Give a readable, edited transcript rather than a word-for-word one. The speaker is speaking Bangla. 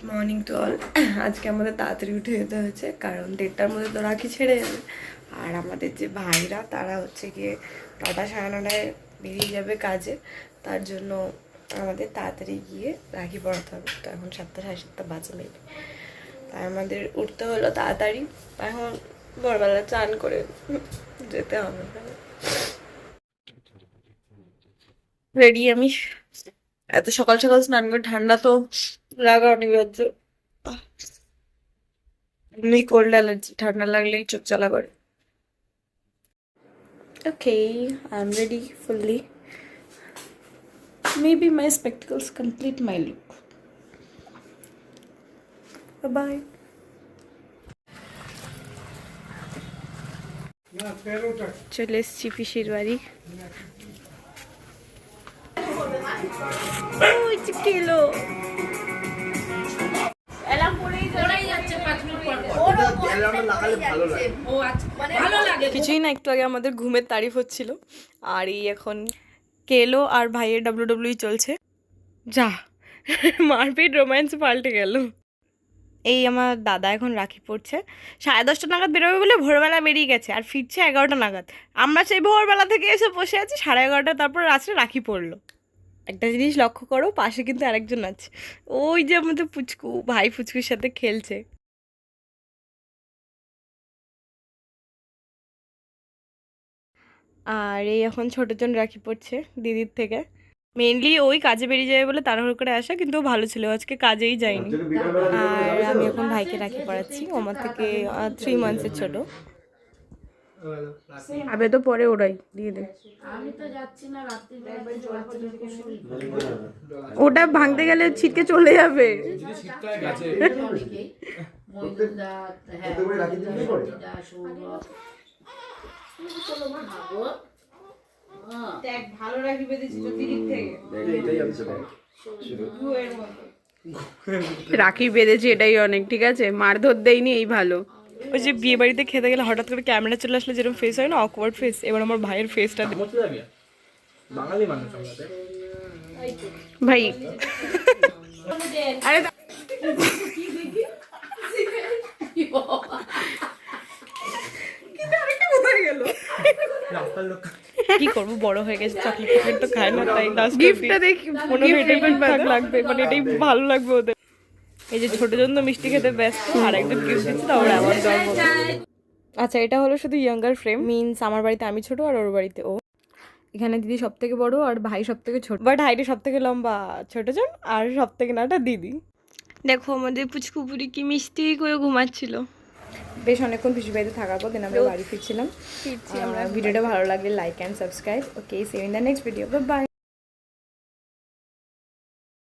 Morning to all. আজকে আমাদের তাড়াতাড়ি উঠে যেতে হয়েছে কারণ 1:30টার মধ্যে তো রাখি ছেড়ে যাবে। আর আমাদের যে ভাইরা তারা হচ্ছে গিয়ে 9টা সাড়ে 9টায় বেরিয়ে যাবে কাজে, তার জন্য আমাদের তাড়াতাড়ি গিয়ে রাখি পড়াতে হবে। তো এখন 7টা সাড়ে 7টা বাজে মেবি, তাই আমাদের উঠতে হলো তাড়াতাড়ি। এখন ভোরবেলা চান করে যেতে হবে। রেডি আমি, এত সকাল সকাল স্নান করে ঠান্ডা তো লাগা অনিবার্য। এমনি কোল্ড অ্যালার্জি, ঠান্ডা লাগলেই চোখ জ্বালা করে। Okay, I am ready fully. Maybe my spectacles complete my look. Bye bye. চলে এসছি পিসির বাড়ি। ওই যে কেলো কিছুই না, একটু আগে আমাদের ঘুমের তারিফ হচ্ছিল। আর এই এখন কেলো আর ভাইয়ের WWE চলছে। যা মারপিট রোম্যান্স পাল্টে গেল। এই আমার দাদা এখন রাখি পড়ছে, 10:30 নাগাদ বেরোবে বলে ভোরবেলা বেরিয়ে গেছে আর ফিরছে 11টা নাগাদ। আমরা সেই ভোরবেলা থেকে এসে বসে আছি 11:30, তারপর রাত্রে রাখি পড়লো। একটা জিনিস লক্ষ্য করো, পাশে কিন্তু আরেকজন আছে, ওই যে আমাদের পুচকু ভাই পুচকুর সাথে খেলছে। আর এই এখন ছোটজন রাখি পড়ছে দিদির থেকে। মেনলি ওই কাজে বেরিয়ে যাবে বলে তাড়াহুড়ো করে আসা, কিন্তু ও ভালো ছিল, আজকে কাজেই যায়নি। আর আমি এখন ভাইকে রাখি পড়াচ্ছি, ও আমার থেকে 3 মান্থসের ছোট। আবে তো পরে ওরাই দিয়ে দে। ওটা ভাঙতে গেলে ছিটকে চলে যাবে। ভালো রাখি বেঁধেছি দিদির থেকে, রাখি বেঁধেছি এটাই অনেক, ঠিক আছে, মারধর দেয়নি, এই ভালো। ওই যে বিয়ে বাড়িতে খেতে গেলে হঠাৎ করে ক্যামেরা চলে আসলে যেরকম ফেস হয় না, অকওয়ার্ড ফেস, এবার আমার ভাইয়ের ফেসটা বাঙালি মানুষ ভাই। আরে কি করবো, বড় হয়ে গেছে, চকলেট টকলেট তো খায় না, তাই গিফটটা দেখি মনে লাগবে, মানে এটাই ভালো লাগবে ওদের। এই যে ছোটজন তো মিষ্টি খেতে ব্যস্ত, আর একজন গিফট দিচ্ছে, তো ওরা আমার জন্ম। আচ্ছা, এটা হলো শুধু ইয়াঙ্গার ফ্রেম, মিনস আমার বাড়িতে আমি ছোট আর ওর বাড়িতে ও। এখানে দিদি সব থেকে বড় আর ভাই সব থেকে ছোট, বাট হাইটে সব থেকে লম্বা ছোটজন আর সব থেকে নাটা দিদি। দেখো আমাদের পুচকুপুরি কি মিষ্টি করে ঘুমাচ্ছিল। বেশ অনেকক্ষণ পিসির বাড়িতে থাকার পর দিন আমরা বাড়ি ফিরছিলাম। ভিডিওটা ভালো লাগলে like and subscribe. Okay, see you in the next video, bye by.